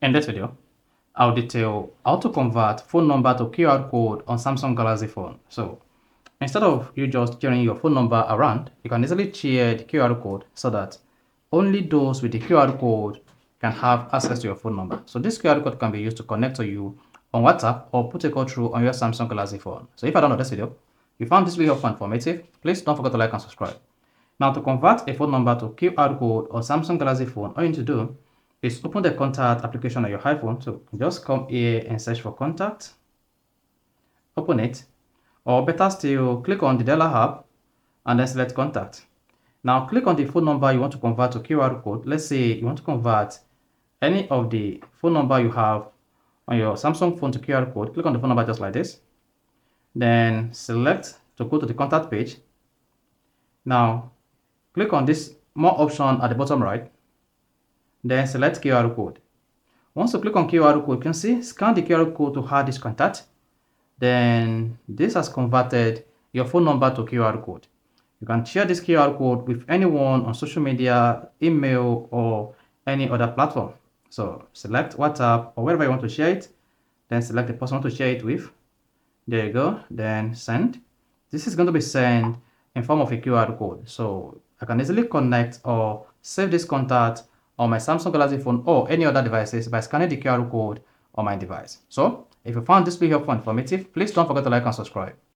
In this video, I'll detail how to convert phone number to QR code on Samsung Galaxy phone. So instead of you just carrying your phone number around, you can easily share the QR code so that only those with the QR code can have access to your phone number. So this QR code can be used to connect to you on WhatsApp or put a call through on your Samsung Galaxy phone. So if I don't know this video, you found this video helpful and informative, please don't forget to like and subscribe. Now to convert a phone number to QR code on Samsung Galaxy phone, all you need to do is open the contact application on your iPhone. So just come here and search for contact, open it, or better still, click on the Dialer app and then select contact. Now click on the phone number you want to convert to QR code. Let's say you want to convert any of the phone number you have on your Samsung phone to QR code. Click on the phone number just like this. Then select to go to the contact page. Now click on this more option at the bottom right. Then select QR code. Once you click on QR code, you can see scan the QR code to add this contact. Then this has converted your phone number to QR code. You can share this QR code with anyone on social media, email, or any other platform. So select WhatsApp or wherever you want to share it. Then select the person you want to share it with. There you go. Then send. This is going to be sent in form of a QR code. So I can easily connect or save this contact on my Samsung Galaxy phone or any other devices by scanning the QR code on my device. So if you found this video helpful and informative, please don't forget to like and subscribe.